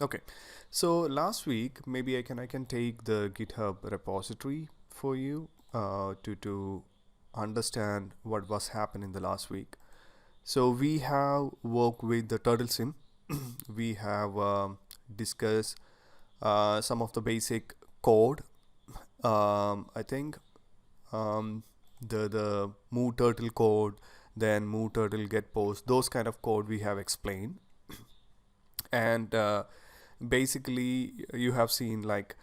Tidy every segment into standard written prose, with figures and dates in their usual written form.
Okay, so last week maybe I can take the GitHub repository for you to understand what was happening the last week. So we have worked with the turtle sim. We have discussed some of the basic code. I think um, the move turtle code, then move turtle get post, those kind of code we have explained. And basically you have seen like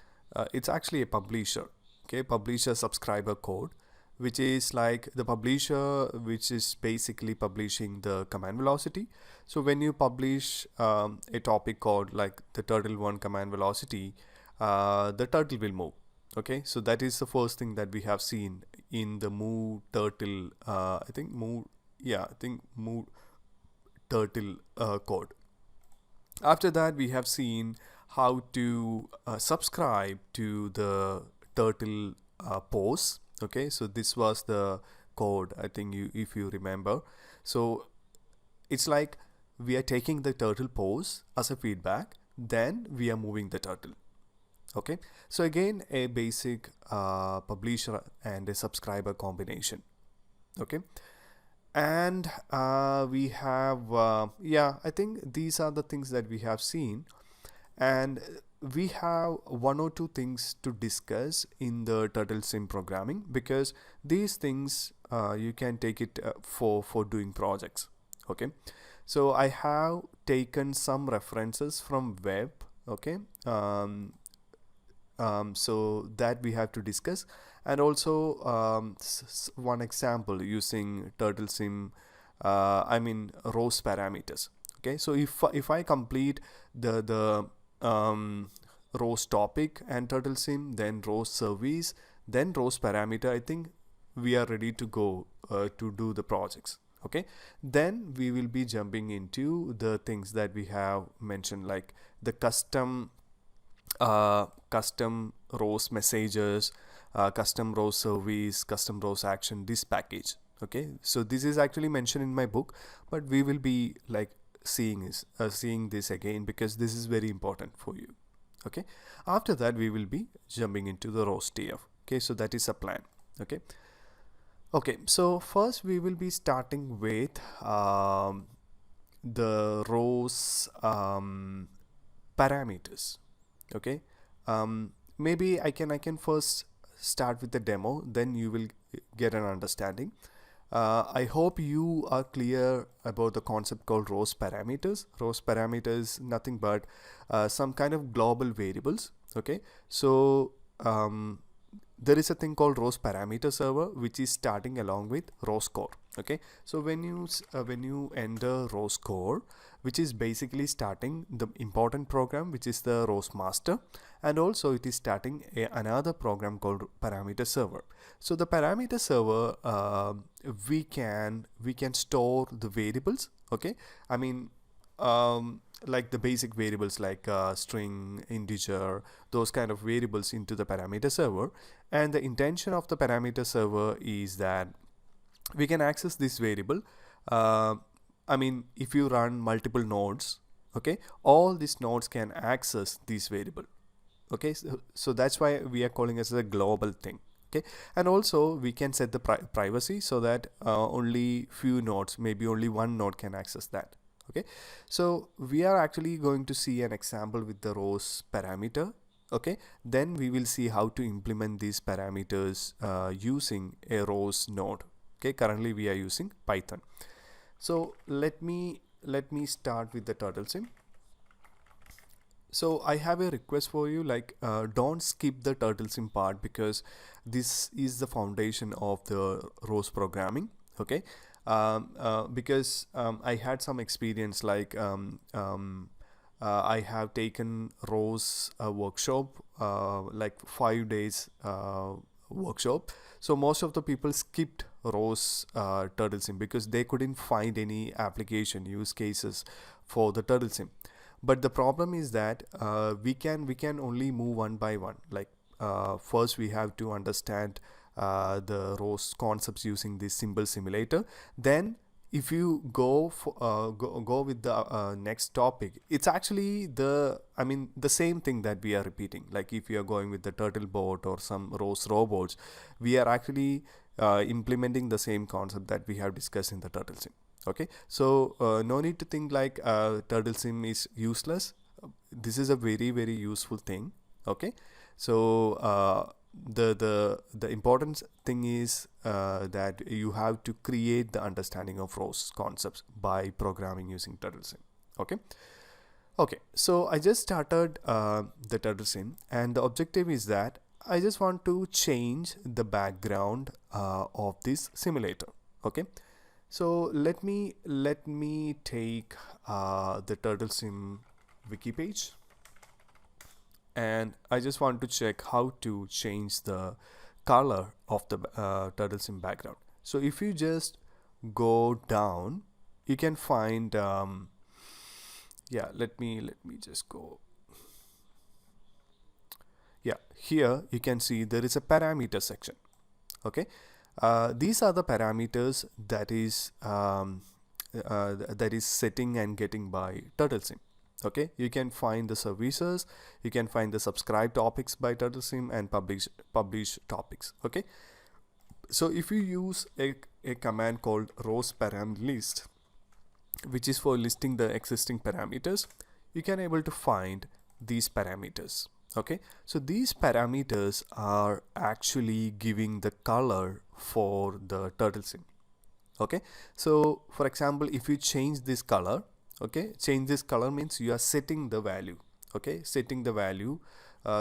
it's actually a publisher, okay, publisher subscriber code, which is like the publisher which is basically publishing the command velocity. So when you publish a topic code like the turtle one command velocity, the turtle will move. Okay, so that is the first thing that we have seen in the move turtle. I think move, yeah, I think move turtle code. After that, we have seen how to subscribe to the turtle pose. Okay, so this was the code, I think, you if you remember. So it's like we are taking the turtle pose as a feedback, then we are moving the turtle. Okay, so again, a basic publisher and a subscriber combination. Okay, and we have yeah, I think these are the things that we have seen. And we have one or two things to discuss in the turtle sim programming, because these things you can take it for doing projects. Okay, so I have taken some references from web. Okay, so that we have to discuss. And also one example using turtle sim, I mean ROS parameters. Okay, so if I complete the ROS topic and turtle sim, then ROS service, then ROS parameter, I think we are ready to go to do the projects. Okay, then we will be jumping into the things that we have mentioned, like the custom ROS messages, custom ROS service, custom ROS action, this package. Okay, so this is actually mentioned in my book, but we will be like seeing this again, because this is very important for you. Okay, after that we will be jumping into the ROS TF. Okay, so that is a plan. Okay, okay, so first we will be starting with the ROS parameters. Okay, maybe I can first start with the demo, then you will get an understanding. I hope you are clear about the concept called ROS parameters. ROS parameters nothing but some kind of global variables. Okay, so there is a thing called ROS parameter server, which is starting along with ROS core. Okay, so when you enter ROS core, which is basically starting the important program, which is the ROS master, and also it is starting another program called parameter server. So the parameter server, we can store the variables. Okay, I mean, like the basic variables like string, integer, those kind of variables into the parameter server. And the intention of the parameter server is that we can access this variable. uh, I mean, if you run multiple nodes, okay, all these nodes can access this variable. Okay, so that's why we are calling it as a global thing. Okay, and also we can set the privacy so that only few nodes, maybe only one node, can access that. Okay, so we are actually going to see an example with the ROS parameter. Okay, then we will see how to implement these parameters using a ROS node. Okay, currently we are using Python. So let me start with the turtle sim. So I have a request for you, like don't skip the turtle sim part, because this is the foundation of the ROS programming. Okay, because I had some experience, like I have taken ROS workshop, like 5 days workshop. So most of the people skipped ROS turtle sim because they couldn't find any application use cases for the turtle sim. But the problem is that we can only move one by one. Like first we have to understand the ROS concepts using this symbol simulator. Then if you go with the next topic, it's actually the same thing that we are repeating. Like if you are going with the turtle bot or some ROS robots, we are actually implementing the same concept that we have discussed in the turtle sim. Okay, so no need to think like turtle sim is useless. This is a very useful thing. Okay, so the important thing is that you have to create the understanding of ROS concepts by programming using turtle sim. Okay, so I just started the turtle sim, and the objective is that I just want to change the background of this simulator. Okay, so let me take the turtle sim wiki page, and I just want to check how to change the color of the turtle sim background. So if you just go down, you can find yeah, let me just go. Yeah, here you can see there is a parameter section. Okay, these are the parameters that is setting and getting by turtle sim. Okay, you can find the services, you can find the subscribe topics by turtle sim and publish topics. Okay, so if you use a command called ROS param list, which is for listing the existing parameters, you can able to find these parameters. Okay, so these parameters are actually giving the color for the turtle sim. Okay, so for example, if you change this color, okay, change this color means you are setting the value. Okay, setting the value.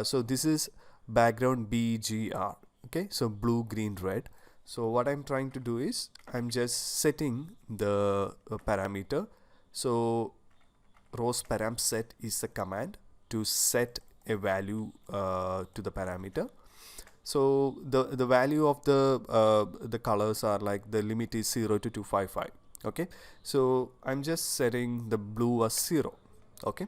So this is background BGR. Okay, so blue, green, red. So what I'm trying to do is I'm just setting the parameter. So ROS param set is the command to set a value to the parameter. So the value of the colors are like the limit is 0 to 255. Okay, so I'm just setting the blue as 0. Okay,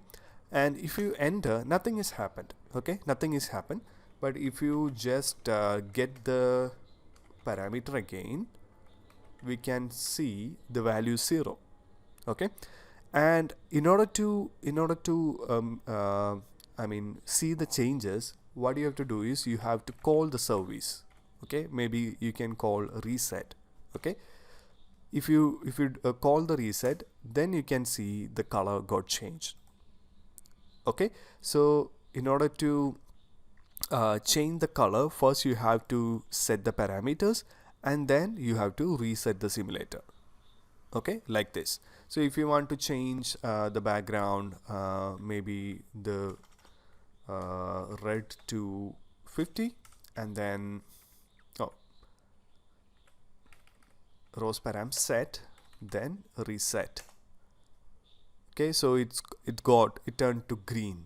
and if you enter, nothing has happened. Okay, nothing is happened. But if you just get the parameter again, we can see the value 0. Okay, and in order to see the changes, what you have to do is you have to call the service. Okay, maybe you can call reset. Okay, if you call the reset, then you can see the color got changed. Okay, so in order to change the color, first you have to set the parameters, and then you have to reset the simulator. Okay, like this. So if you want to change the background, maybe the red to 50, and then ROS param set, then reset. Okay, so it turned to green.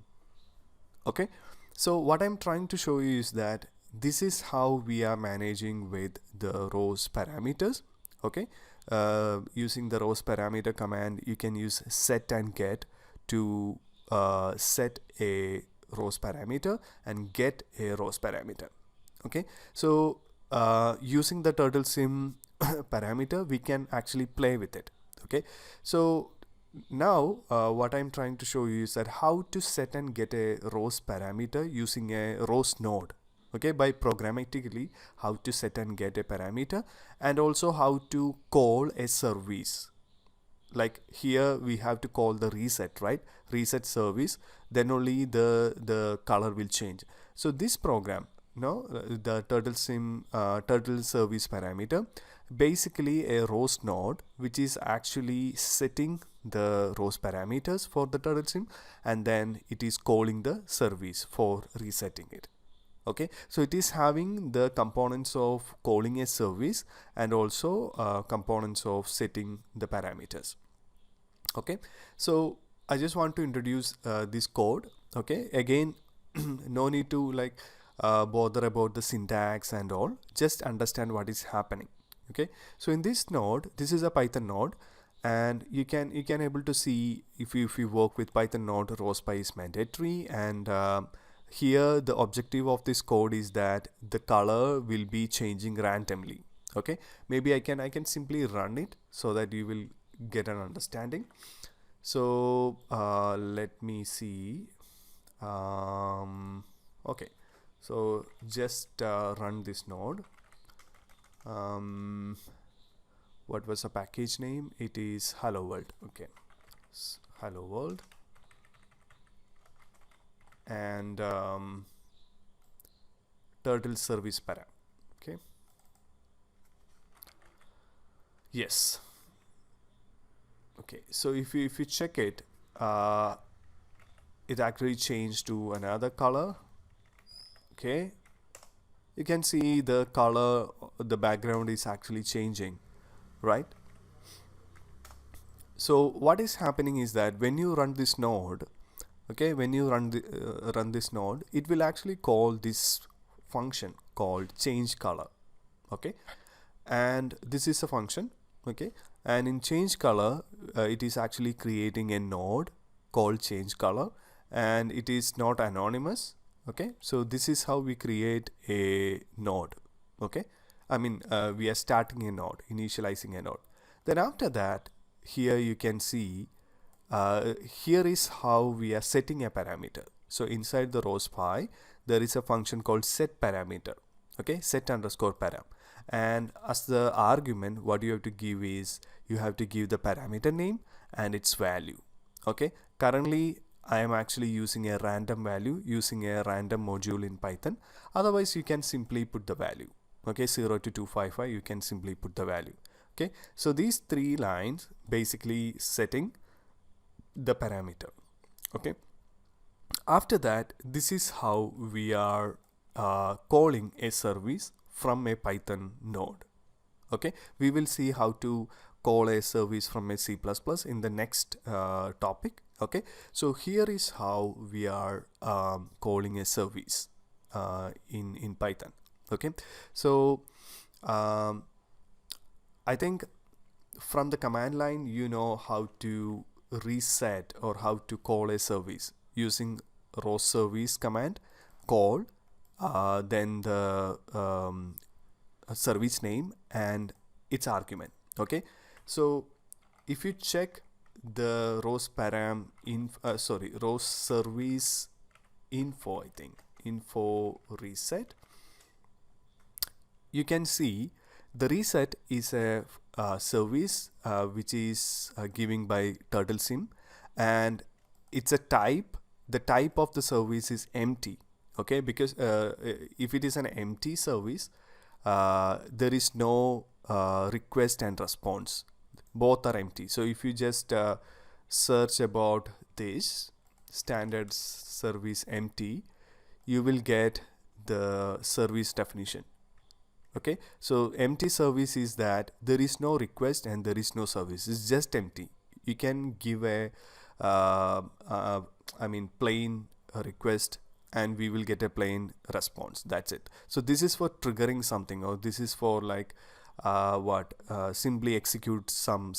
Okay, so what I'm trying to show you is that this is how we are managing with the ROS parameters. Okay, using the ROS parameter command, you can use set and get to set a ROS parameter and get a ROS parameter. Okay, so using the turtle sim parameter, we can actually play with it. Okay, so now what I'm trying to show you is that how to set and get a ROS parameter using a ROS node. Okay, by programmatically how to set and get a parameter, and also how to call a service. Like here we have to call the reset, right? Reset service, then only the color will change. So this program, the turtle service parameter, basically a ROS node which is actually setting the ROS parameters for the turtle sim, and then it is calling the service for resetting it. Okay, so it is having the components of calling a service and also components of setting the parameters. Okay, so I just want to introduce this code. Okay, again, no need to bother about the syntax and all, just understand what is happening. Okay, so in this node, this is a Python node, and you can able to see if you work with Python node, ROSPy is mandatory, and here the objective of this code is that the color will be changing randomly. Okay, maybe I can simply run it so that you will get an understanding. So let me see. Okay, so just run this node. What was the package name? It is hello world. Okay, hello world, and turtle service param. Okay, yes. Okay, so if you check it, it actually changed to another color. Okay, you can see the color, the background is actually changing, right? So what is happening is that when you run this node, okay, when you run this node, it will actually call this function called change color. Okay, and this is a function. Okay, and in change color, it is actually creating a node called change color, and it is not anonymous. Okay, so this is how we create a node. Okay, I mean, we are starting a node, initializing a node. Then after that, here you can see, here is how we are setting a parameter. So inside the ROS py, there is a function called set parameter. Okay, set underscore param, and as the argument, what you have to give is, you have to give the parameter name and its value. Okay, currently I am actually using a random value, using a random module in Python. Otherwise you can simply put the value. Okay, 0 to 255, you can simply put the value. Okay, so these three lines basically setting the parameter. Okay, after that, this is how we are calling a service from a Python node. Okay, we will see how to call a service from a C++ in the next topic. Okay, so here is how we are calling a service in Python. Okay, so I think from the command line, you know how to reset or how to call a service using ROS service command call, then the service name and its argument. Okay, so if you check the ROS param ROS service info, I think info reset, you can see the reset is a service which is giving by turtle sim, and it's a type. The type of the service is empty. Okay, because if it is an empty service, there is no request and response, both are empty. So if you just search about this standard service empty, you will get the service definition. Okay, so empty service is that there is no request and there is no service, it's just empty. You can give a I mean plain request and we will get a plain response, that's it. So this is for triggering something, or this is for like simply execute some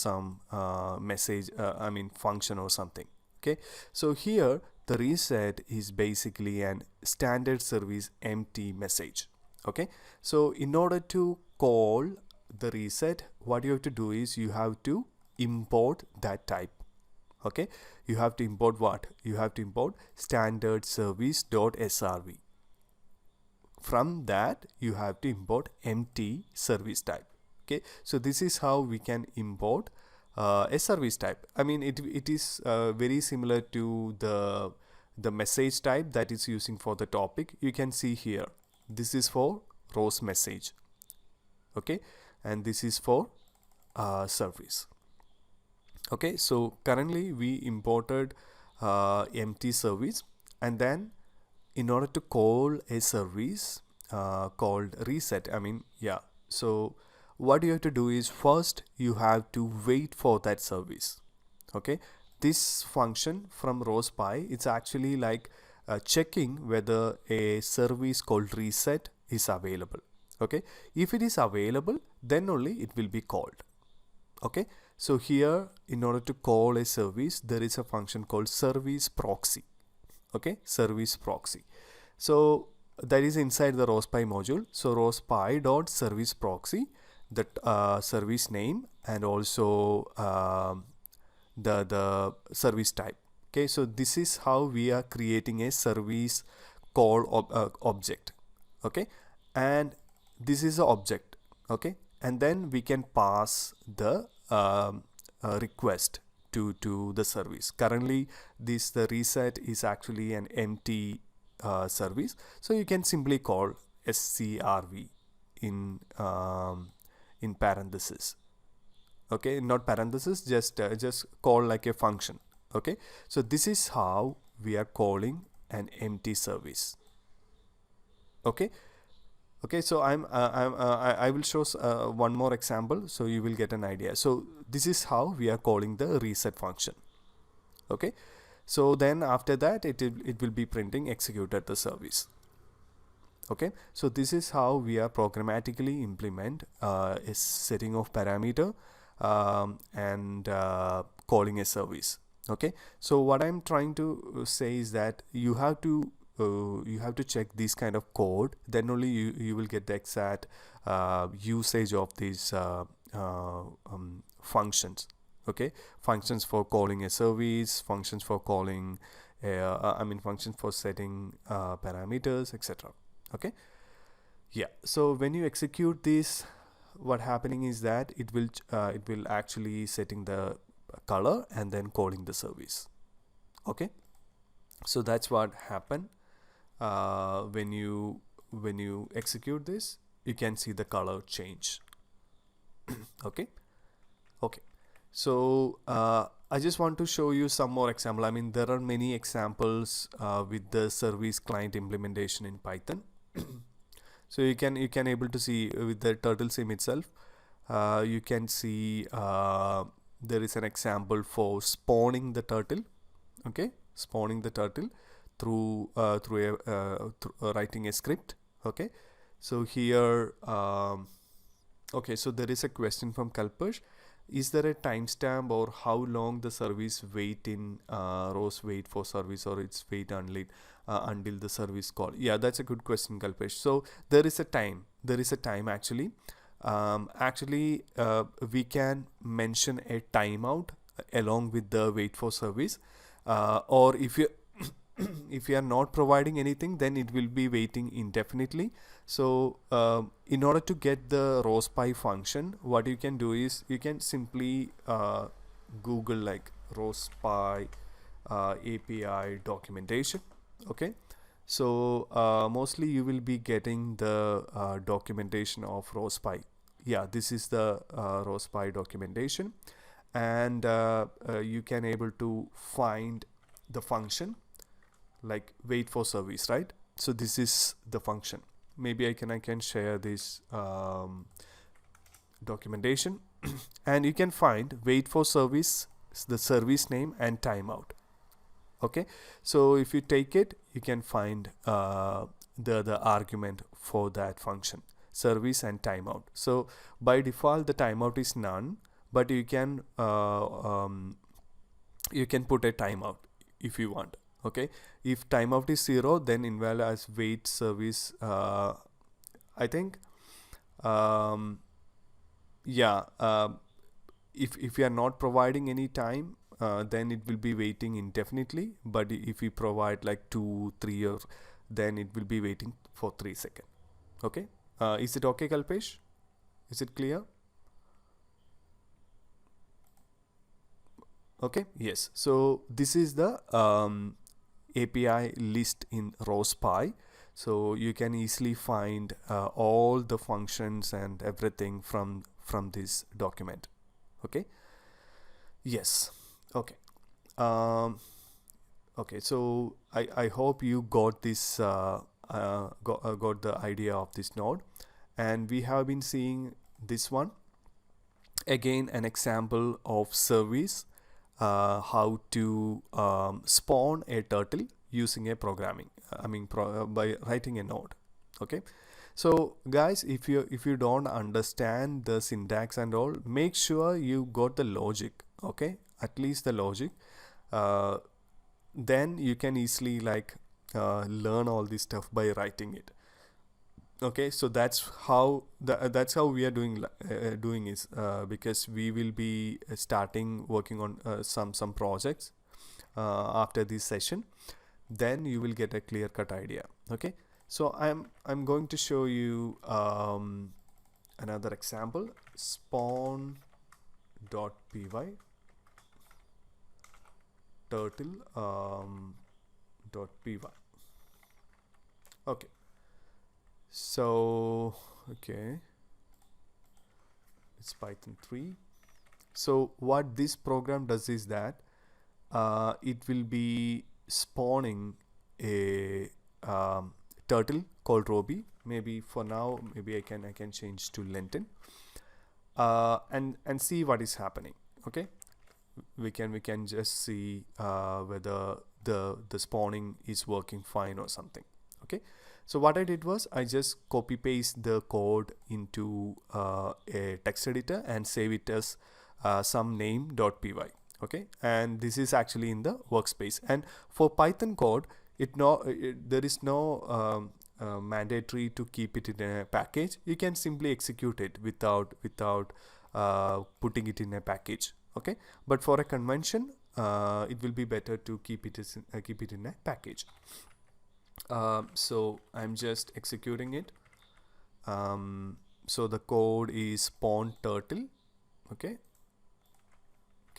message, I mean function or something. Okay, so here the reset is basically an standard service empty message. Okay, so in order to call the reset, what you have to do is you have to import that type. Okay, you have to import what? You have to import standard service.srv. From that you have to import empty service type. Okay, so this is how we can import a service type. I mean it is very similar to the message type that is using for the topic. You can see here, this is for ROS message. Okay, and this is for service. Okay, so currently we imported empty service, and then in order to call a service called reset, I mean, yeah, so what you have to do is first you have to wait for that service. Okay, this function from ROS py, it's actually like checking whether a service called reset is available. Okay, if it is available, then only it will be called. Okay, so here in order to call a service, there is a function called service proxy. Okay, service proxy. So that is inside the ROS py module. So ROS py dot service proxy, the service name and also the service type. Okay, so this is how we are creating a service call object. Okay, and this is the object. Okay, and then we can pass the request to the service. Currently the reset is actually an empty service, so you can simply call scrv in parenthesis. Okay, not parenthesis, just call like a function. Okay, so this is how we are calling an empty service. Okay, okay, so I will show one more example so you will get an idea. So this is how we are calling the reset function. Okay, so then after that it will be printing executed the service. Okay, so this is how we are programmatically implement a setting of parameter and calling a service. Okay, so what I'm trying to say is that you have to check this kind of code, then only you will get the exact usage of these functions. Okay, functions for calling a service, functions for calling functions for setting parameters, etc. Okay, yeah, so when you execute this, what happening is that it will actually setting the color and then calling the service. Okay, so that's what happened. When you execute this, you can see the color change. Okay, okay, so I just want to show you some more example. I mean, there are many examples with the service client implementation in Python. So you can able to see with the turtle sim itself, you can see there is an example for spawning the turtle. Okay, spawning the turtle through writing a script. Okay, so here okay, so there is a question from Kalpesh. Is there a timestamp or how long the service wait in ROS wait for service, or it's wait until the service call? Yeah, that's a good question, Kalpesh. So there is a time. There is a time actually. We can mention a timeout along with the wait for service, or if you if you are not providing anything, then it will be waiting indefinitely. So in order to get the ROSPy function, what you can do is you can simply Google like ROSPy API documentation. Okay, so mostly you will be getting the documentation of ROSPy. Yeah, this is the ROSPy documentation, and you can able to find the function like wait for service, right? So this is the function. Maybe I can share this documentation and you can find wait for service, the service name and timeout. Okay, so if you take it, you can find the argument for that function, service and timeout. So by default the timeout is none, but you can put a timeout if you want. Okay, if timeout is 0, then invalid as wait service. I think yeah, if you are not providing any time, then it will be waiting indefinitely, but if we provide like 2, 3 or then it will be waiting for 3 seconds. Okay, is it okay, Kalpesh? Is it clear? Okay, yes, so this is the API list in ROSPy. So you can easily find all the functions and everything from this document. Okay, yes, okay. Okay, so I hope you got this got the idea of this node, and we have been seeing this one again, an example of service, how to spawn a turtle using a programming, by writing a node. Okay, so guys, if you don't understand the syntax and all, make sure you got the logic. Okay, at least the logic, then you can easily like learn all this stuff by writing it. Okay, so that's how we are doing is because we will be starting working on some projects after this session. Then you will get a clear cut idea. Okay, so I'm going to show you another example. Spawn.py turtle .py. Okay, so okay, it's Python 3. So what this program does is that it will be spawning a turtle called Roby. Maybe for now, maybe I can change to Lentin, and see what is happening. Okay, we can just see whether the spawning is working fine or something. Okay, so what I did was I just copy paste the code into a text editor and save it as some name.py. Okay, and this is actually in the workspace. And for Python code, there is no mandatory to keep it in a package. You can simply execute it without putting it in a package. Okay, but for a convention, it will be better to keep it in a package. So I'm just executing it. So the code is spawn turtle. Okay,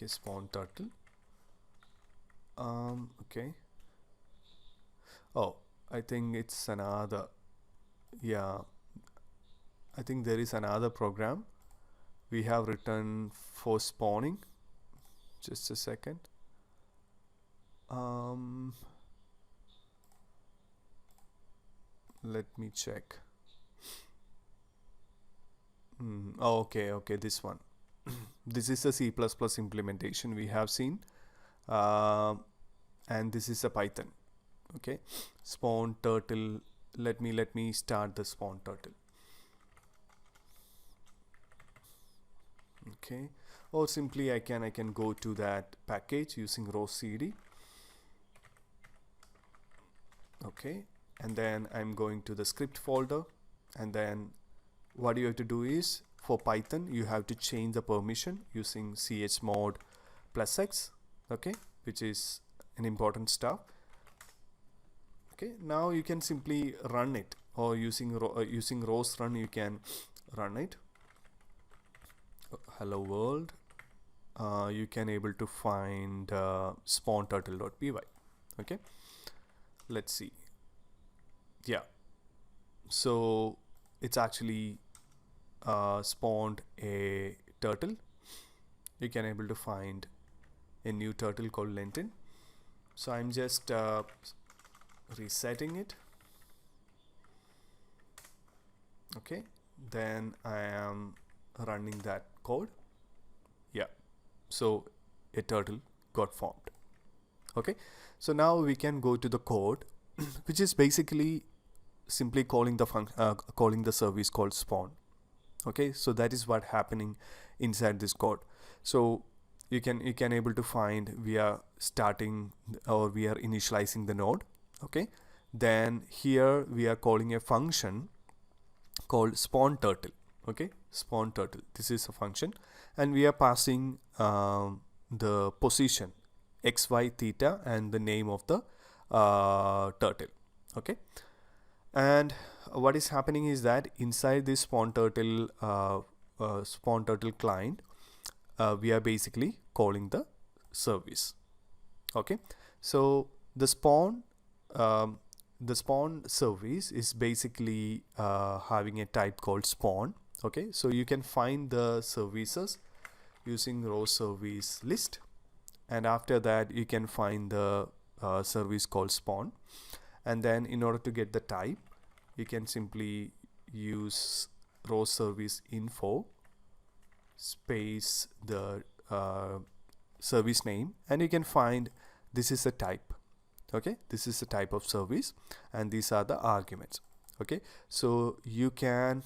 spawn turtle. Okay. Oh, I think it's another. Yeah, I think there is another program we have written for spawning. Just a second. Let me check. Oh, okay, this one. This is a C++ implementation we have seen, and this is a Python. Okay, spawn turtle. Let me start the spawn turtle. Okay, or simply I can go to that package using ROS CD. Okay, and then I'm going to the script folder, and then what you have to do is, for Python you have to change the permission using chmod +x. Okay, which is an important stuff. Okay, now you can simply run it, or using ROS run you can run it. Hello world. You can able to find spawn turtle.py. Okay, let's see. Yeah, so it's actually spawned a turtle. You can able to find a new turtle called Lentin. So I'm just resetting it. Okay, then I am running that code. Yeah, so a turtle got formed. Okay, so now we can go to the code, which is basically simply calling the service called spawn. Okay, so that is what happening inside this code. So you can able to find we are starting, or we are initializing the node. Okay, then here we are calling a function called spawn turtle. Okay, spawn turtle, this is a function, and we are passing the position x, y, theta, and the name of the turtle. Okay, and what is happening is that inside this spawn turtle client, we are basically calling the service. Okay, so the spawn service is basically having a type called spawn. Okay, so you can find the services using ROS service list, and after that you can find the service called spawn, and then in order to get the type you can simply use ROS service info space the service name, and you can find this is a type. Okay, this is the type of service, and these are the arguments. Okay, so you can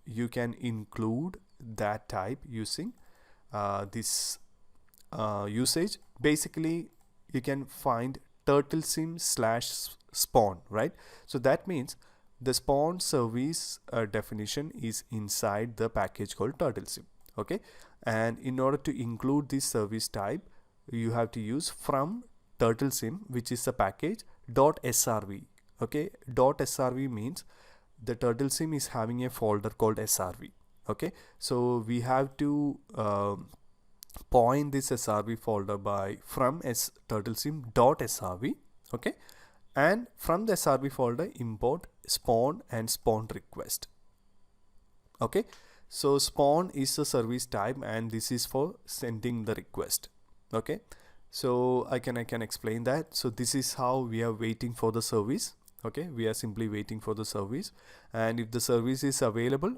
include that type using this usage. Basically you can find turtle sim /spawn, right? So that means the spawn service definition is inside the package called turtlesim. Okay, and in order to include this service type, you have to use from turtlesim, which is a package .srv. Okay, .srv means the turtlesim is having a folder called srv. Okay, so we have to point this srv folder by from turtlesim.srv. Okay, and from the srv folder import spawn and spawn request. Okay, so spawn is a service type and this is for sending the request. Okay, so I can explain that. So this is how we are waiting for the service. Okay, we are simply waiting for the service, and if the service is available,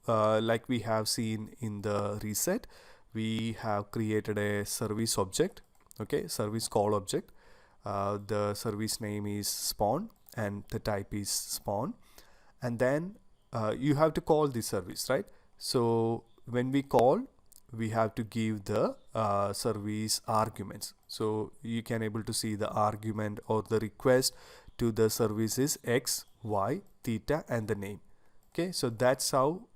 like we have seen in the reset, we have created a service object. Okay, service call object. The service name is spawn and the type is spawn, and then you have to call the service, right? So when we call, we have to give the service arguments. So you can able to see the argument or the request to the service is x, y, theta and the name. Okay, so that's how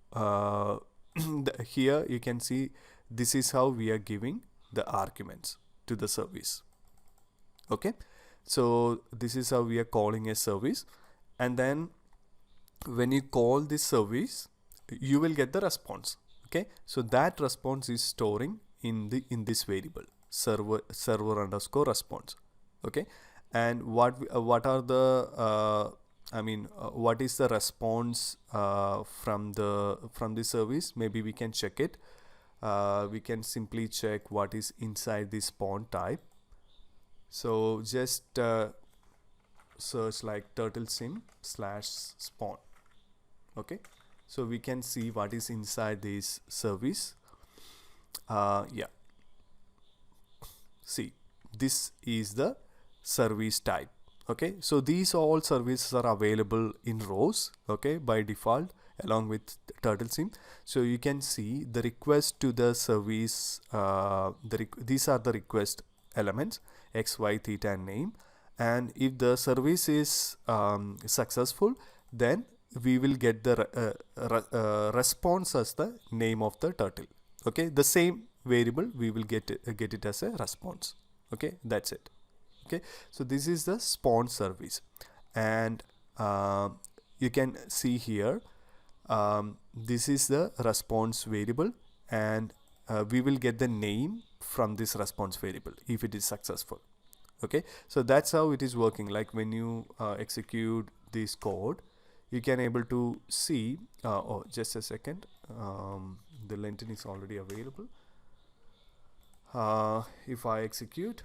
here you can see this is how we are giving the arguments to the service. Okay, so this is how we are calling a service, and then when you call this service, you will get the response. Okay, so that response is storing in this variable server underscore response. Okay, and what are the what is the response from the service? Maybe we can check it. We can simply check what is inside the spawn type. So just search like turtlesim/spawn. Okay, so we can see what is inside this service. Yeah, see, this is the service type. Okay, so these all services are available in ROS, okay, by default along with turtlesim. So you can see the request to the service, these are the request elements x, y, theta and name, and if the service is successful, then we will get the response as the name of the turtle. Okay, the same variable we will get it as a response. Okay, that's it. Okay, so this is the spawn service, and you can see here this is the response variable, and we will get the name from this response variable if it is successful. Okay, so that's how it is working. Like when you execute this code, you can able to see oh, just a second, the lenten is already available. If I execute,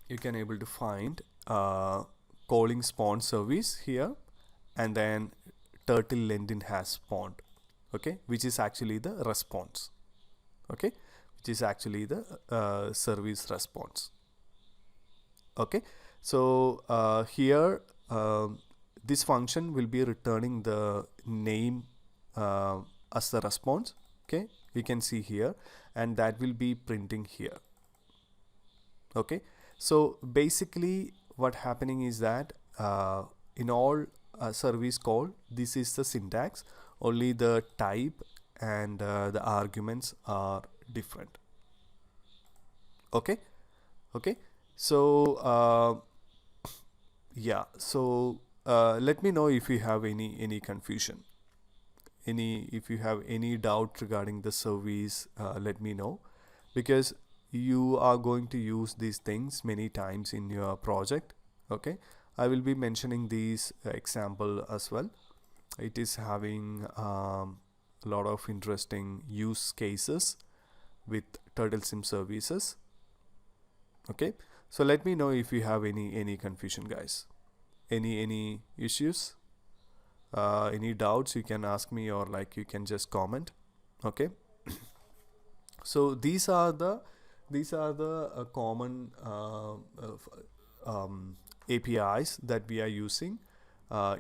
you can able to find calling spawn service here, and then turtle lenten has spawned. Okay, which is actually the response. Okay, which is actually the service response. Okay, so here this function will be returning the name as the response. Okay, we can see here, and that will be printing here. Okay, so basically what happening is that in all service call, this is the syntax, only the type and the arguments are different. Okay, okay, so yeah, so let me know if you have any confusion, if you have any doubt regarding the service. Let me know, because you are going to use these things many times in your project. Okay, I will be mentioning these example as well. It is having a lot of interesting use cases with turtlesim services. Okay, so let me know if you have any confusion, guys, any issues, any doubts. You can ask me, or like you can just comment. Okay, so these are the common APIs that we are using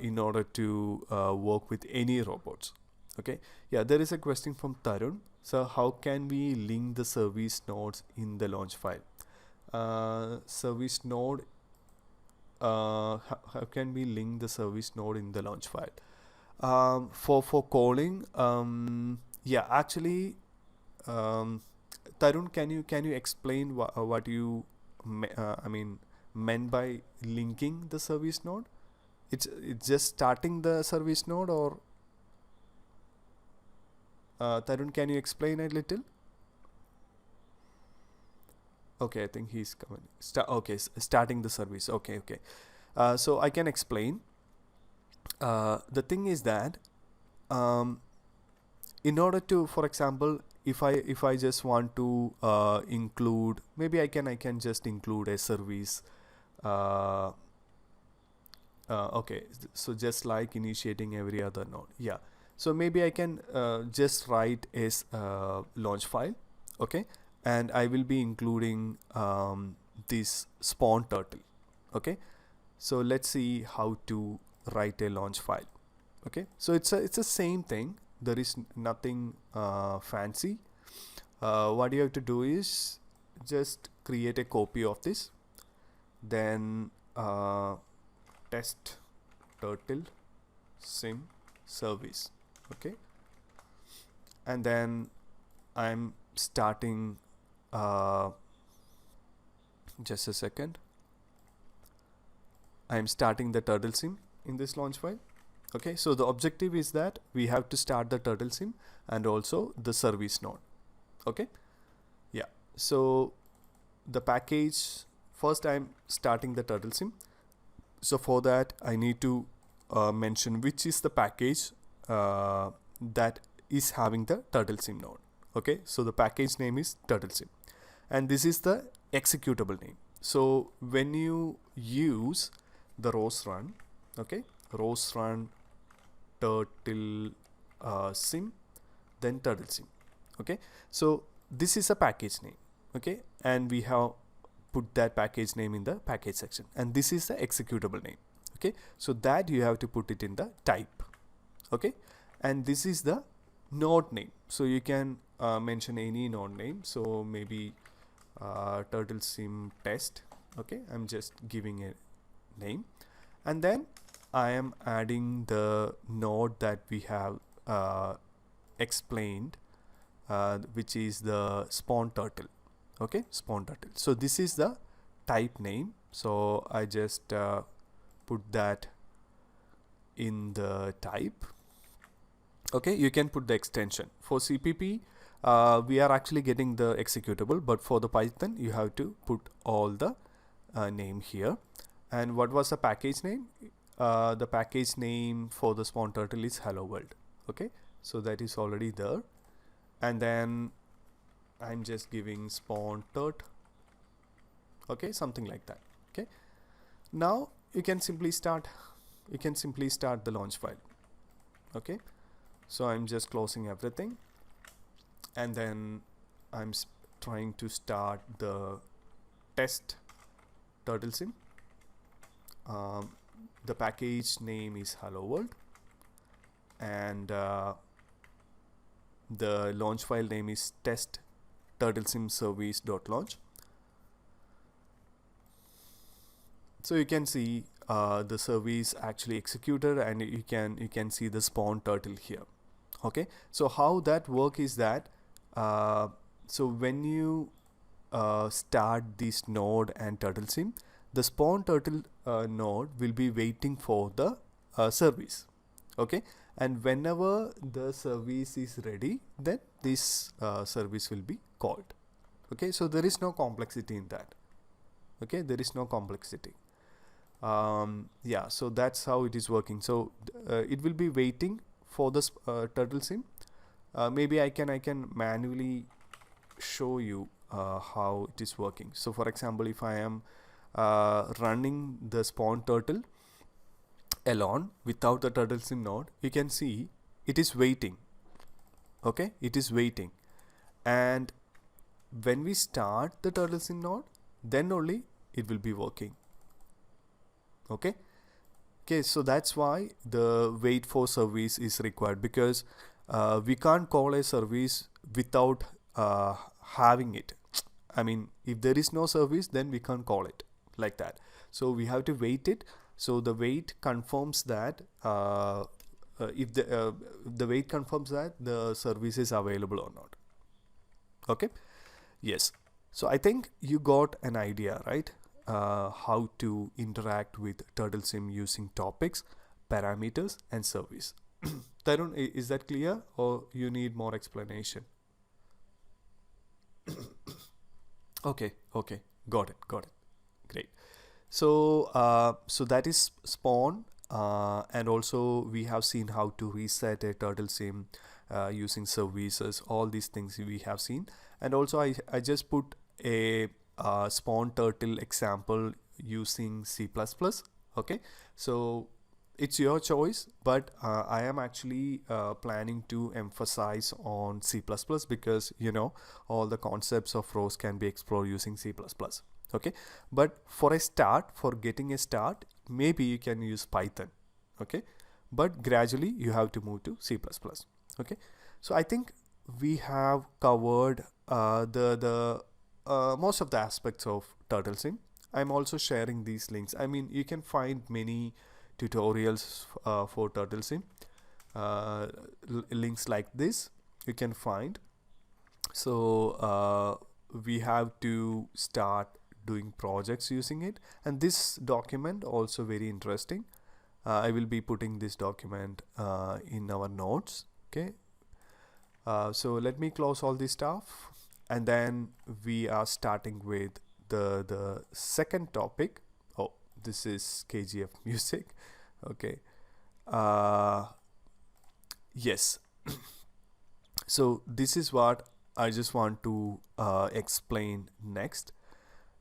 in order to work with any robots. Okay, yeah, there is a question from Tarun. So how can we link the service nodes in the launch file? Service node how can we link the service node in the launch file? For calling, yeah, actually, Tarun, can you explain what you I mean meant by linking the service node? It's just starting the service node, or Tarun, can you explain a little? Okay, I think he's coming. Okay, starting the service. Okay, okay. So I can explain. The thing is that um, in order to, for example, if I just want to include, maybe I can just include a service. Uh, okay, so just like initiating every other node. Yeah. So maybe I can just write as launch file. Okay, and I will be including this spawn turtle. Okay, so let's see how to write a launch file. Okay, so it's the same thing. There is nothing fancy. What you have to do is just create a copy of this, then test turtle sim service. Okay, and then I'm starting just a second. I'm starting the turtle sim in this launch file. Okay, so the objective is that we have to start the turtle sim and also the service node. Okay, yeah, so the package, first I'm starting the turtle sim. So for that I need to mention which is the package that is having the turtle sim node. Okay, so the package name is turtle sim, and this is the executable name. So when you use the ROS run, okay, ROS run turtle sim, then turtle sim. Okay, so this is a package name. Okay, and we have put that package name in the package section, and this is the executable name. Okay, so that you have to put it in the type. Okay, and this is the node name, so you can mention any node name. So maybe turtle sim test. Okay, I'm just giving a name, and then I am adding the node that we have explained, which is the spawn turtle. Okay, spawn turtle. So this is the type name, so I just put that in the type. Okay, you can put the extension. For CPP we are actually getting the executable, but for the Python you have to put all the name here. And what was the package name? The package name for the spawn turtle is hello world. Okay, so that is already there, and then I'm just giving spawn turt. Okay, something like that. Okay, now you can simply start the launch file. Okay, so I'm just closing everything, and then I'm trying to start the test turtle sim. The package name is hello world, and the launch file name is test turtle sim service.launch. So you can see the service actually executed, and you can see the spawn turtle here. Okay, so how that work is that so when you start this node and turtle sim, the spawn turtle node will be waiting for the service. Okay, and whenever the service is ready, then this service will be called. Okay, so there is no complexity in that. Okay, there is no complexity. Yeah, so that's how it is working. So it will be waiting for this turtle sim. Maybe I can manually show you how it is working. So for example, if I am running the spawn turtle alone without the turtle sim node, you can see it is waiting. Okay, it is waiting, and when we start the turtle sim node, then only it will be working. Okay, so that's why the wait for service is required, because we can't call a service without having it. I mean, if there is no service, then we can't call it like that. So we have to wait it. So the wait confirms that if the wait confirms that the service is available or not. Okay. Yes. So I think you got an idea, right? How to interact with Turtle Sim using topics, parameters, and service. Tarun, is that clear, or you need more explanation? Okay, okay, got it. Great. So that is spawn, and also we have seen how to reset a turtle sim using services. All these things we have seen, and also I just put a spawn turtle example using C++. Okay, so it's your choice, but I am actually planning to emphasize on C++ because all the concepts of ROS can be explored using C++. Okay, but for getting a start, maybe you can use Python. Okay, but gradually you have to move to C++. Okay, so I think we have covered the most of the aspects of turtle sim. I'm also sharing these links. I mean, you can find many tutorials for turtle sim, links like this you can find. So we have to start doing projects using it, and this document also very interesting. I will be putting this document in our notes. Okay, so let me close all this stuff, and then we are starting with the second topic. Oh, this is KGF music. Okay, yes. So this is what I just want to explain next.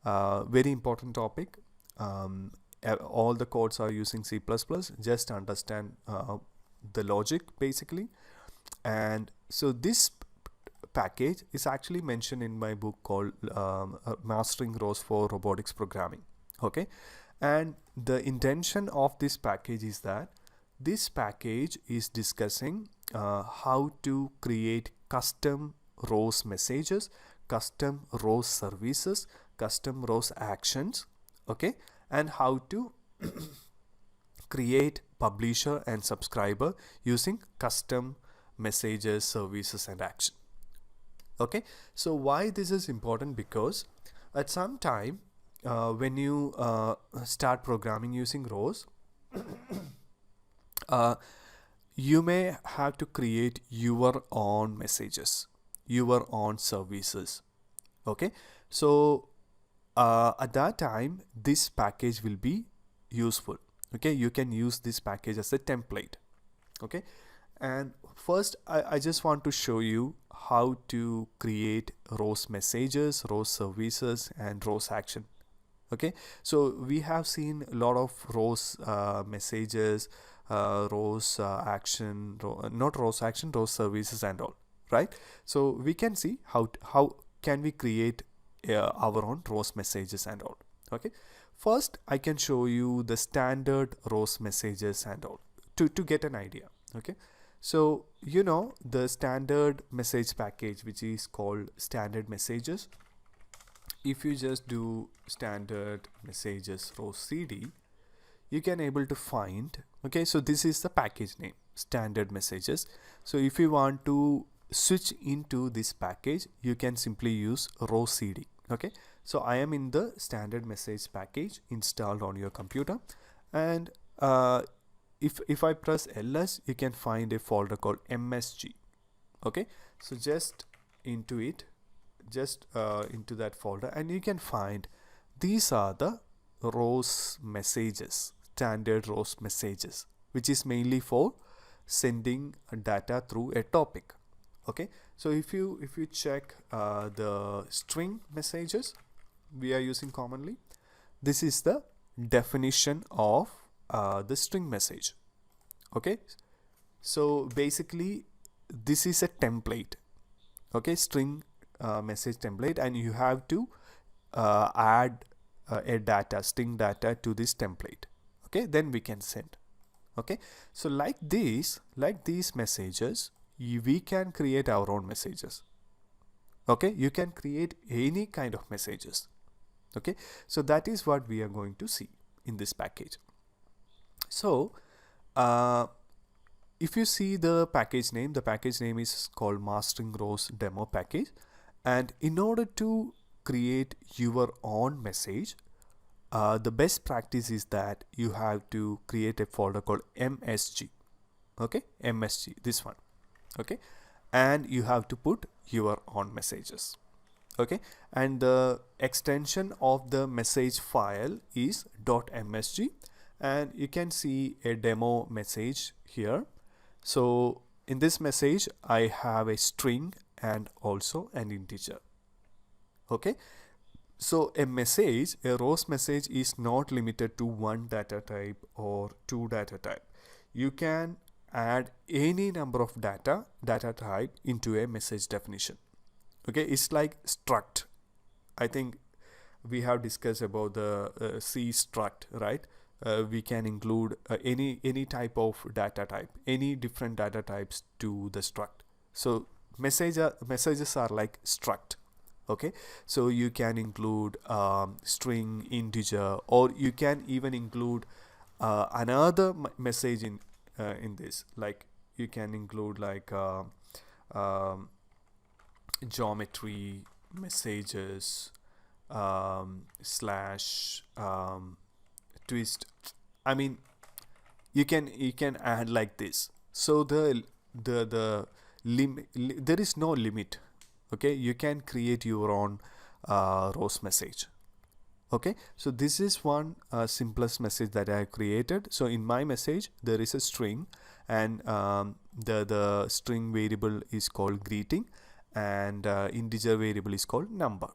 Very important topic. All the codes are using C++. Just understand the logic basically. And so this package is actually mentioned in my book called Mastering ROS for Robotics Programming. Okay, and the intention of this package is that this package is discussing how to create custom ROS messages, custom ROS services, custom ROS actions, okay, and how to create publisher and subscriber using custom messages, services, and action. Okay, so why this is important? Because at some time when you start programming using ROS, you may have to create your own messages, your own services. Okay, so at that time this package will be useful. Okay, you can use this package as a template. Okay, and first I just want to show you how to create ROS messages, ROS services, and ROS action. Okay, so we have seen a lot of ROS messages, ROS action, not ROS action, ROS services and all, right? So we can see how can we create our own ROS messages and all. Okay, first I can show you the standard ROS messages and all to get an idea. Okay, so the standard message package, which is called standard messages. If you just do standard messages ROS CD, you can able to find. Okay, so this is the package name, standard messages. So if you want to switch into this package, you can simply use ROS CD. Okay, so I am in the standard message package installed on your computer, and if I press ls, you can find a folder called MSG. Okay, so just into it, just into that folder, and you can find these are the ROS messages, standard ROS messages, which is mainly for sending data through a topic. Okay, so if you check the string messages we are using commonly, this is the definition of the string message. Okay, so basically this is a template. Okay, string message template, and you have to add a string data to this template. Okay, then we can send. Okay, so like these messages, we can create our own messages. Okay, you can create any kind of messages. Okay, so that is what we are going to see. in this package. So uh, if you see the package name is called mastering ROS demo package. And in order to create your own message, the best practice is that you have to create a folder called MSG. Okay, MSG, this one. Okay, and you have to put your own messages. Okay, and the extension of the message file is .msg, and you can see a demo message here. So in this message I have a string and also an integer. Okay, so a ROS message is not limited to one data type or two data type. You can add any number of data type into a message definition. Okay, it's like struct. I think we have discussed about the C struct, right? We can include any type of data type, any different data types to the struct. So messages are like struct. Okay, so you can include string, integer, or you can even include another message in this. Like you can include like um, geometry messages, slash twist. I mean, you can add like this. So the there is no limit. Okay, you can create your own ROS message. Okay, so this is one simplest message that I have created. So in my message there is a string, and the string variable is called greeting, and integer variable is called number.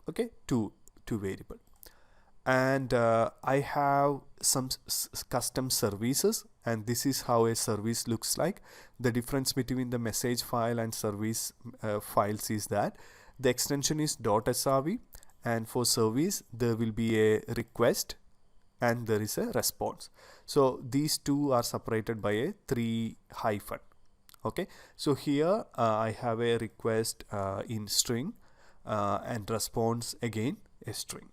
Okay, two variable. And I have some custom services, and this is how a service looks like. The difference between the message file and service files is that the extension is .srv, and for service there will be a request and there is a response. So these two are separated by a 3 hyphen. Okay, so here I have a request in string, and response again a string.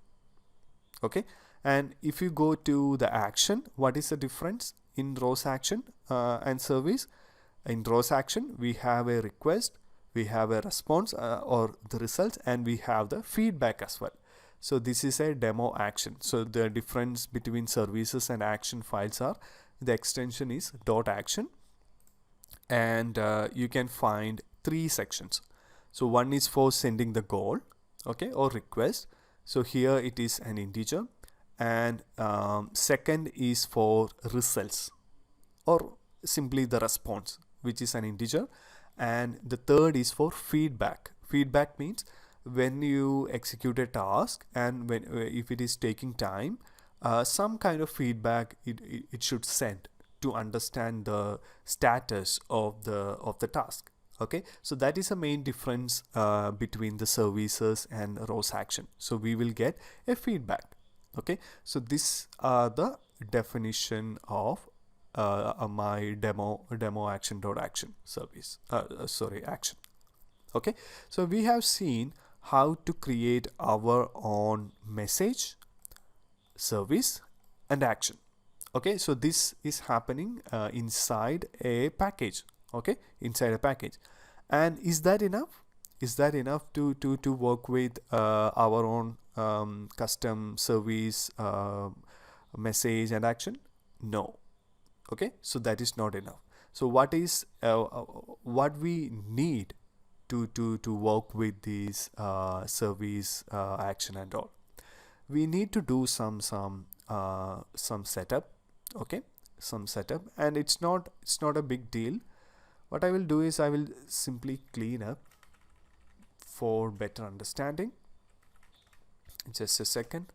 Okay, and if you go to the action, what is the difference in ROS action and service? In ROS action we have a request, we have a response or the results, and we have the feedback as well. So this is a demo action. So the difference between services and action files are the extension is .action, and you can find 3 sections. So one is for sending the goal, okay, or request. So here it is an integer, and second is for results or simply the response, which is an integer, and the third is for feedback. Feedback means when you execute a task and when if it is taking time, some kind of feedback it should send to understand the status of the task. Okay, so that is a main difference between the services and ROS action. So we will get a feedback. Okay, so these are the definition of my demo action service. Action. Okay, so we have seen how to create our own message, service, and action. Okay, so this is happening inside a package. Okay, inside a package. And is that enough? Is that enough to work with our own custom service, message, and action? No. Okay, so that is not enough. So what is what we need to work with these service, action, and all? We need to do some setup. Okay, some setup, and it's not a big deal. What I will do is I will simply clean up for better understanding. Just a second.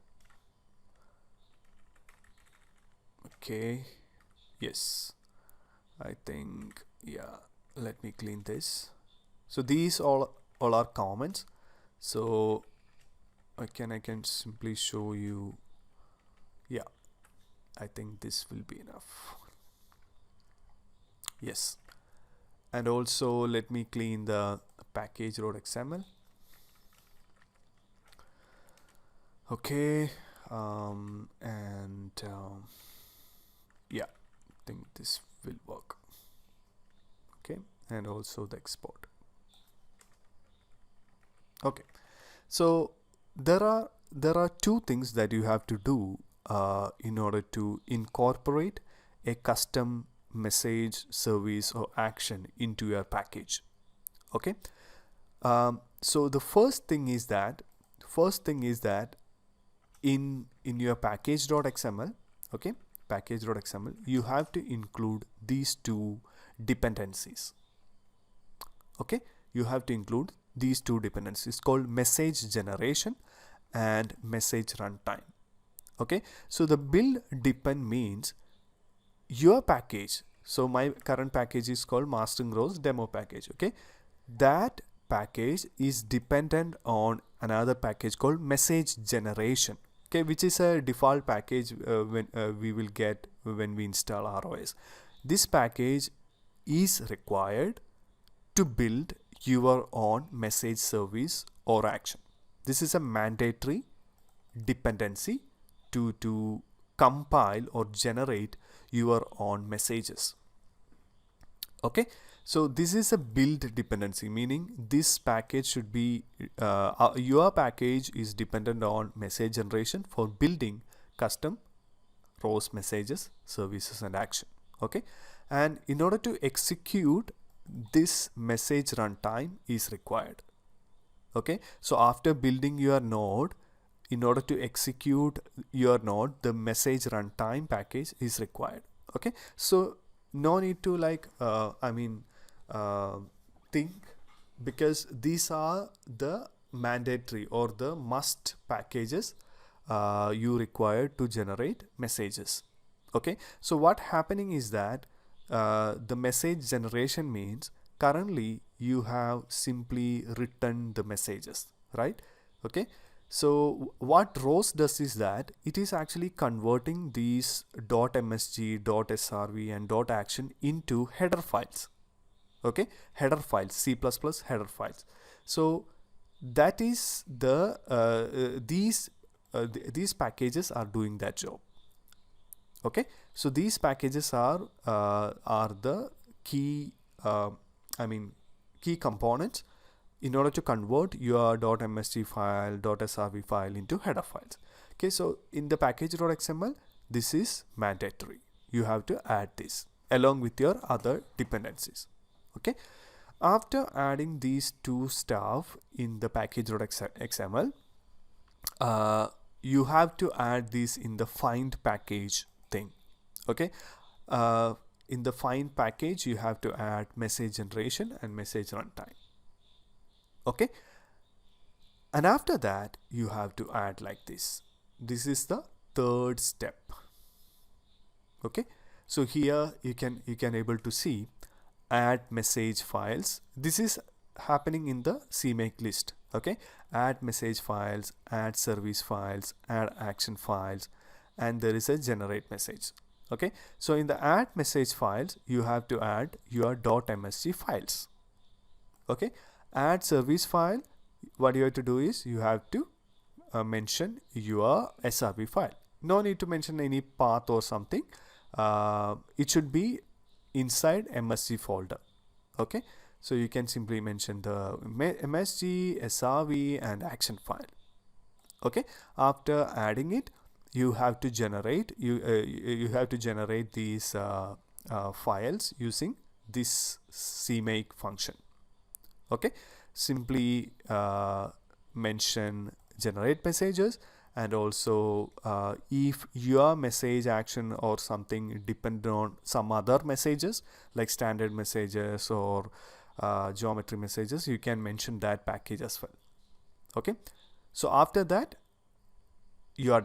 Okay, yes, I think, yeah, let me clean this. So these all are comments. So I can simply show you. Yeah, I think this will be enough. Yes, and also let me clean the package.xml. Okay, Yeah, I think this will work. Okay, and also the export. Okay, so there are two things that you have to do in order to incorporate a custom message, service, or action into your package. Okay, so the first thing is that in your package.xml, okay, package.xml, you have to include these two dependencies. Okay, you have to include these two dependencies called message generation and message runtime. Okay, so the build depend means your package. So my current package is called mastering ROS demo package. Okay, that package is dependent on another package called message generation, okay, which is a default package when we will get when we install ROS. This package is required to build your own message service or action. This is a mandatory dependency to compile or generate your own messages. Okay, so this is a build dependency, meaning this package should be your package is dependent on message generation for building custom ROS messages, services, and action. Okay, and in order to execute this, message runtime is required. Okay, so after building your node, in order to execute your node, the message runtime package is required. Okay, so no need to think, because these are the mandatory or the must packages you require to generate messages. Okay, so what happening is that the message generation means currently you have simply written the messages, right? Okay, so what ROS does is that it is actually converting these .msg, .srv, and .action into header files. Okay, header files, C++ header files. So that is these packages are doing that job. Okay, so these packages are the key key components in order to convert your .msg file, .srv file into header files. Okay, so in the package.xml, this is mandatory. You have to add this along with your other dependencies. Okay, after adding these two stuff in the package.xml, you have to add this in the find package thing. Okay, in the find package, you have to add message generation and message runtime. Okay, and after that you have to add like this. This is the third step. Okay, so here you can able to see add message files. This is happening in the CMake list. Okay, add message files, add service files, add action files, and there is a generate message. Okay, so in the add message files, you have to add your .msg files. Okay, add service file, what you have to do is you have to mention your SRV file. No need to mention any path or something. It should be inside MSG folder. Okay, so you can simply mention the MSG, SRV, and action file. Okay, after adding it, you have to generate you have to generate these files using this CMake function. Okay, simply mention generate messages, and also if your message action or something depend on some other messages like standard messages or geometry messages, you can mention that package as well. Okay, so after that you are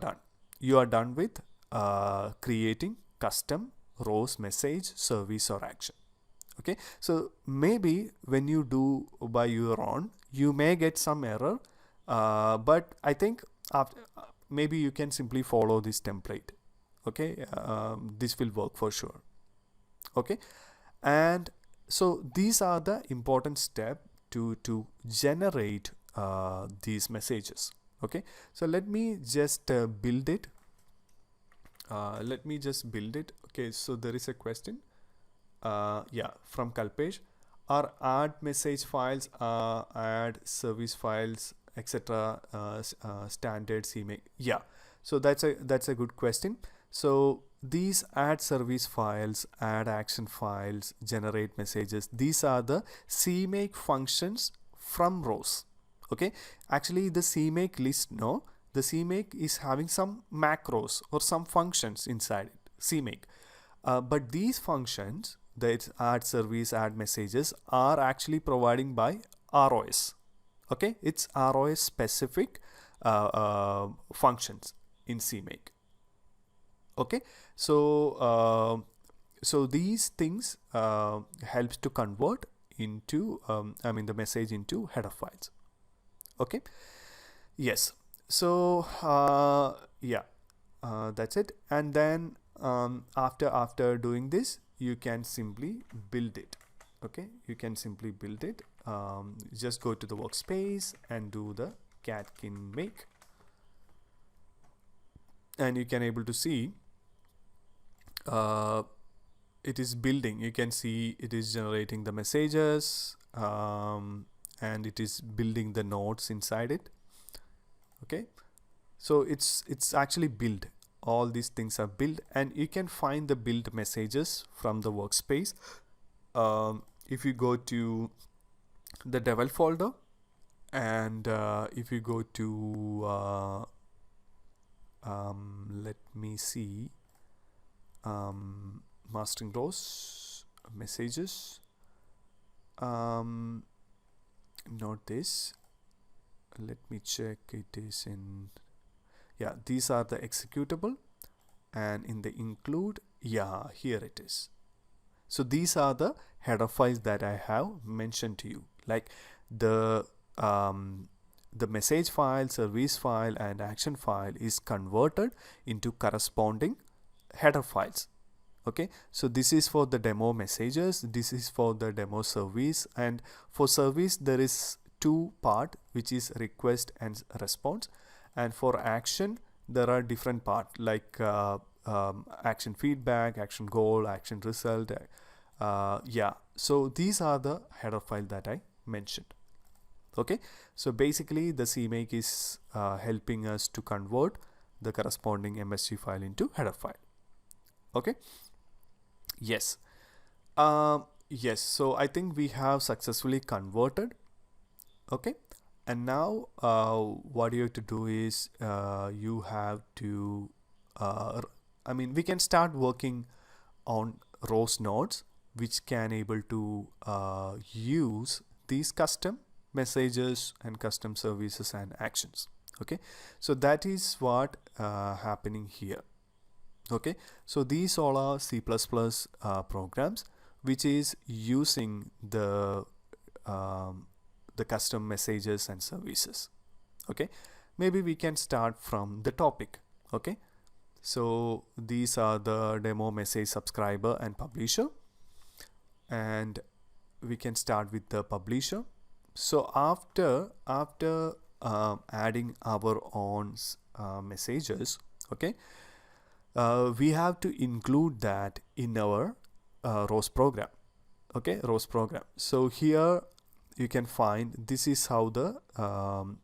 done with creating custom ROS message, service, or action. Okay, so maybe when you do by your own, you may get some error, but I think after maybe you can simply follow this template. Okay, this will work for sure. Okay, and so these are the important step to generate these messages. Okay, so let me just build it. Okay, so there is a question. Yeah, from Kalpesh. Are add message files, add service files, etc. Standard CMake? Yeah, so that's a good question. So these add service files, add action files, generate messages. These are the CMake functions from ROS. Okay, actually the CMake list, no, the CMake is having some macros or some functions inside it. CMake. But these functions, that add service, add messages, are actually providing by ROS. Okay, it's ROS specific functions in CMake. Okay, so these things helps to convert into the message into header files. Okay, yes. So yeah, that's it. And then after doing this, you can simply build it. Okay, you can simply build it. Just go to the workspace and do the catkin make, and you can able to see it is building. You can see it is generating the messages, and it is building the nodes inside it. Okay, so it's actually built. All these things are built, and you can find the build messages from the workspace. If you go to the devel folder, and if you go to let me see, mastering ROS messages, not this, let me check, it is in, yeah, these are the executable, and in the include, yeah, here it is. So these are the header files that I have mentioned to you, like the message file, service file, and action file is converted into corresponding header files. Okay, so this is for the demo messages, this is for the demo service, and for service there is two part, which is request and response, and for action there are different part, like action feedback, action goal, action result. Yeah, so these are the header file that I mentioned. Okay, so basically the CMake is helping us to convert the corresponding MSG file into header file. Okay, yes. Yes, so I think we have successfully converted. Okay, and now what you have to do is you have to we can start working on ROS nodes, which can able to use these custom messages and custom services and actions. Okay, so that is what happening here. Okay, so these all are C++ programs which is using the custom messages and services. Okay, maybe we can start from the topic. Okay, so these are the demo message subscriber and publisher, and we can start with the publisher. So after adding our own messages, okay, we have to include that in our ROS program. Okay, ROS program. So here you can find, this is how the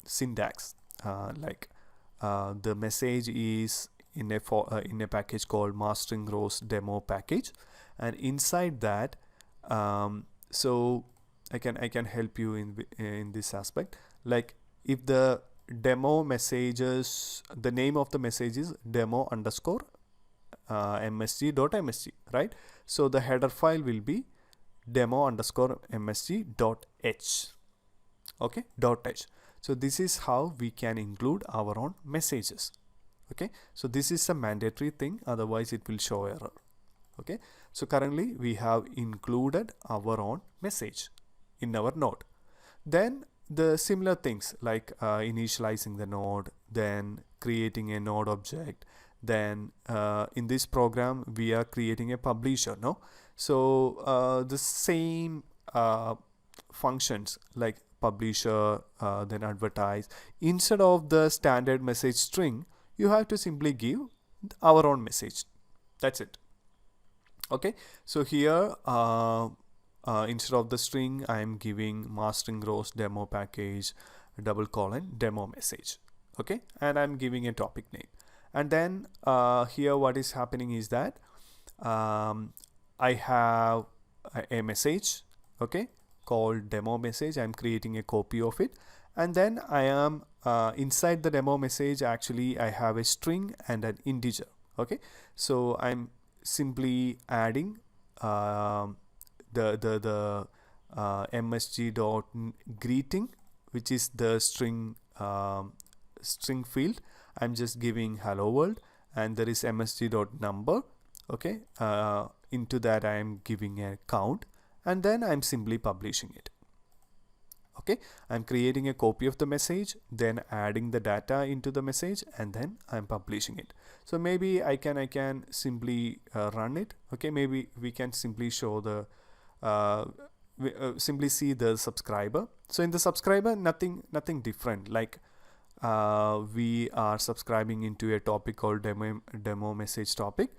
syntax, the message is in a package called mastering ROS demo package, and inside that so I can help you in this aspect. Like if the demo messages, the name of the message is demo underscore msg.msg, right? So the header file will be demo underscore msg.h. Okay, .h. So this is how we can include our own messages. Okay, so this is a mandatory thing, otherwise it will show error. Okay, so currently we have included our own message in our node. Then the similar things like initializing the node, then creating a node object, then in this program we are creating a publisher, no? So the same functions like publisher, then advertise. Instead of the standard message string, you have to simply give our own message. That's it. Okay, so here instead of the string, I am giving mastering ROS demo package demo message. Okay, and I'm giving a topic name. And then here what is happening is that I have a message, okay, called demo message. I'm creating a copy of it, and then I am inside the demo message, actually I have a string and an integer. Okay, so I'm simply adding the msg dot greeting, which is the string string field. I'm just giving hello world, and there is msg dot number. Okay, into that I am giving a count, and then I'm simply publishing it. Okay, I'm creating a copy of the message, then adding the data into the message, and then I'm publishing it. So maybe I can simply run it. Okay, maybe we can simply show the simply see the subscriber. So in the subscriber, nothing different. Like we are subscribing into a topic called demo message topic,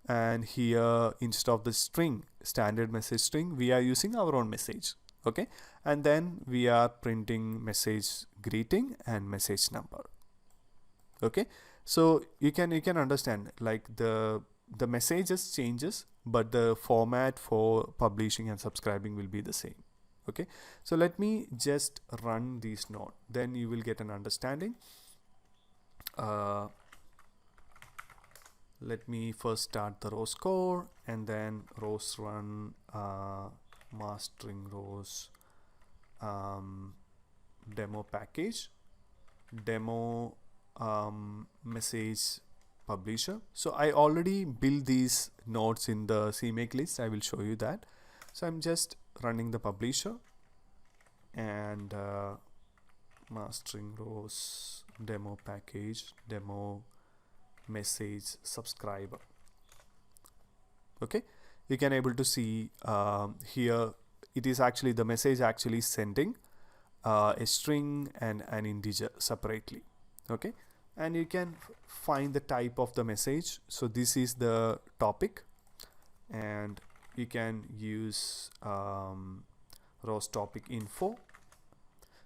and here instead of the string, standard message string, we are using our own message. Okay, and then we are printing message greeting and message number. Okay, so you can understand, like the messages changes, but the format for publishing and subscribing will be the same. Okay, so let me just run this node, then you will get an understanding. Let me first start the ROS core, and then ROS run mastering ROS demo package demo message publisher. So I already built these nodes in the CMake list. I will show you that. So I'm just running the publisher and mastering ROS demo package demo message subscriber. Okay, you can able to see here it is actually the message actually sending a string and an integer separately. Okay, and you can find the type of the message. So this is the topic, and you can use ROS topic info.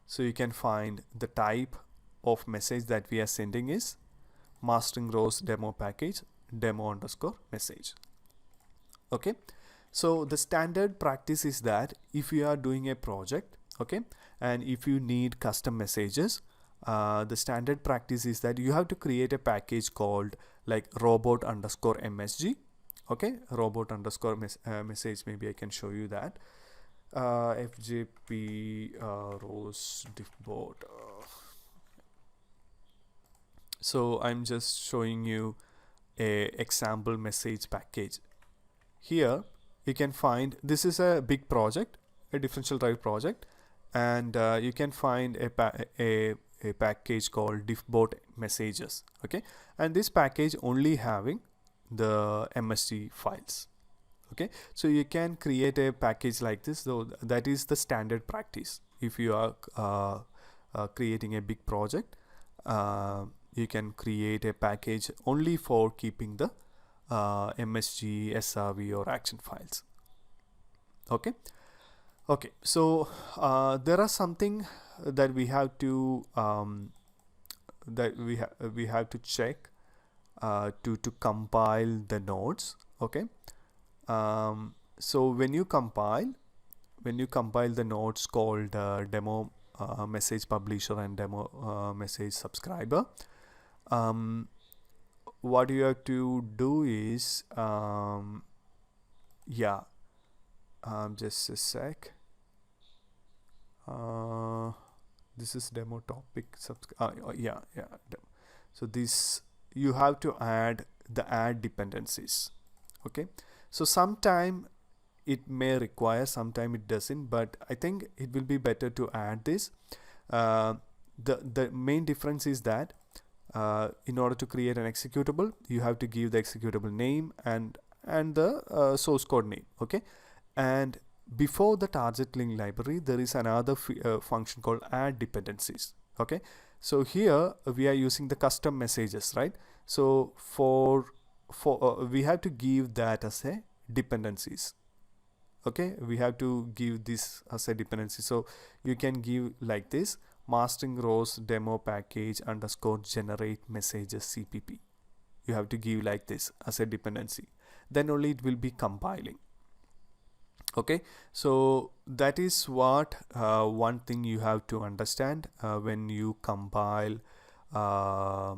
So you can find the type of message that we are sending is mastering ROS demo package demo underscore message. Okay, so the standard practice is that if you are doing a project, okay, and if you need custom messages, the standard practice is that you have to create a package called like robot underscore msg. Okay, robot underscore message, maybe I can show you that. FJP ROS diffbot. So I'm just showing you a example message package. Here you can find, this is a big project, a differential drive project, and you can find a package called diffbot messages. Okay, and this package only having the MSG files. Okay, so you can create a package like this. So that is the standard practice. If you are creating a big project, you can create a package only for keeping the MSG, SRV or action files. Okay, okay, so there are something that we have to we have to check to compile the nodes. Okay, so when you compile the nodes called demo message publisher and demo message subscriber, what you have to do is just a sec. This is demo topic so this, you have to add the add dependencies. Okay, so sometime it may require, sometime it doesn't, but I think it will be better to add this. The main difference is that in order to create an executable, you have to give the executable name and the source code name. Okay, and before the target link library, there is another function called add dependencies. Okay, so here we are using the custom messages, right? So for we have to give that as a dependencies. Okay, we have to give this as a dependency. So you can give like this: mastering ROS demo package underscore generate messages CPP. You have to give like this as a dependency. Then only it will be compiling. Okay, so that is what one thing you have to understand when you compile uh,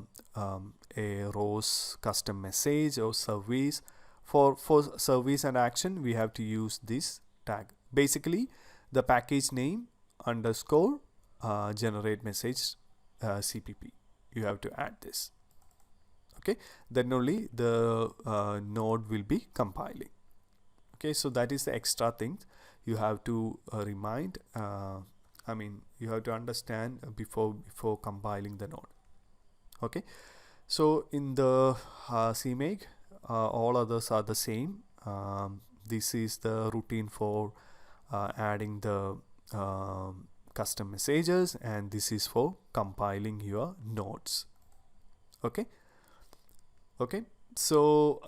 a ROS custom message or service. For service and action, we have to use this tag. Basically, the package name underscore generate message CPP. You have to add this. Okay, then only the node will be compiling. Okay, so that is the extra thing you have to remind. You have to understand before compiling the node. Okay, so in the CMake, all others are the same. This is the routine for adding the custom messages, and this is for compiling your nodes. Okay. Okay, so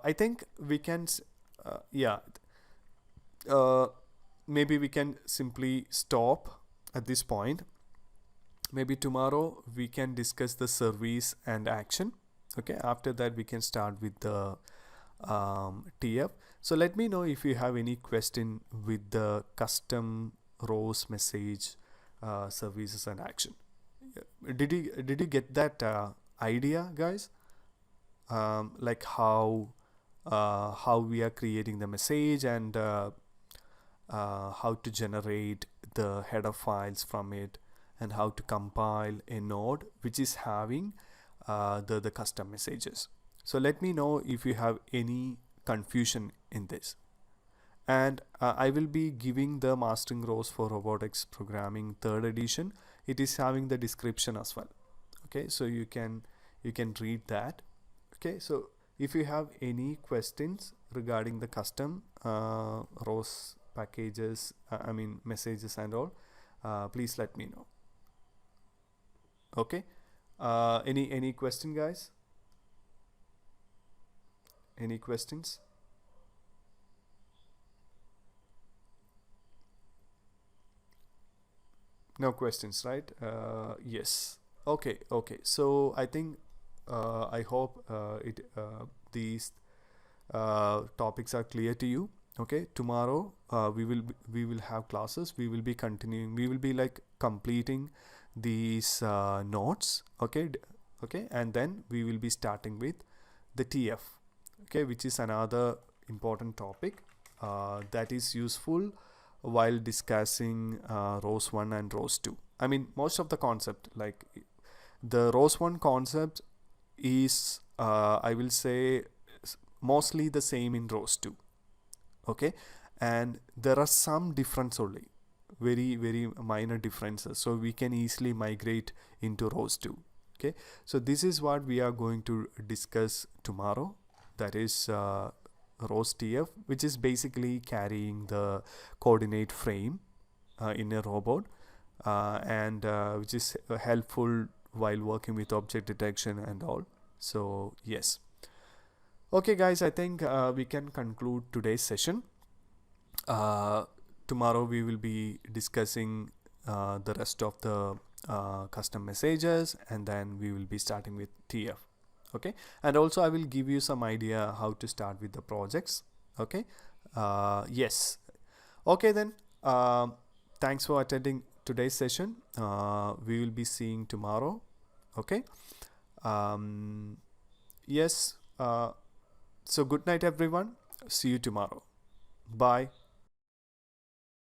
I think we can maybe we can simply stop at this point. Maybe tomorrow we can discuss the service and action. Okay, after that we can start with the TF. So let me know if you have any question with the custom ROS message services and action. Did you get that idea, guys? Like how we are creating the message, and how to generate the header files from it, and how to compile a node which is having the custom messages. So let me know if you have any confusion in this. And I will be giving the mastering ROS for robotics programming 3rd edition. It is having the description as well. Okay, so you can read that. Okay, so if you have any questions regarding the custom ROS packages, messages and all, please let me know. Okay, any question, guys? Any questions? No questions, right? Yes. Okay. So I think I hope these topics are clear to you. Okay. Tomorrow we will have classes. We will be continuing. We will be like completing these notes. Okay. Okay. And then we will be starting with the TF. Okay, which is another important topic that is useful while discussing ROS 1 and ROS 2. I mean, most of the concept, like the ROS 1 concept is, I will say, mostly the same in ROS 2. Okay, and there are some difference only, very minor differences, so we can easily migrate into ROS 2. Okay, so this is what we are going to discuss tomorrow. That is ROS TF, which is basically carrying the coordinate frame in a robot, and which is helpful while working with object detection and all. So yes. Okay, guys, I think we can conclude today's session. Tomorrow we will be discussing the rest of the custom messages, and then we will be starting with TF. Okay, and also I will give you some idea how to start with the projects. Okay, yes. Okay, then thanks for attending today's session. We will be seeing tomorrow. Okay, yes. So good night, everyone. See you tomorrow. Bye.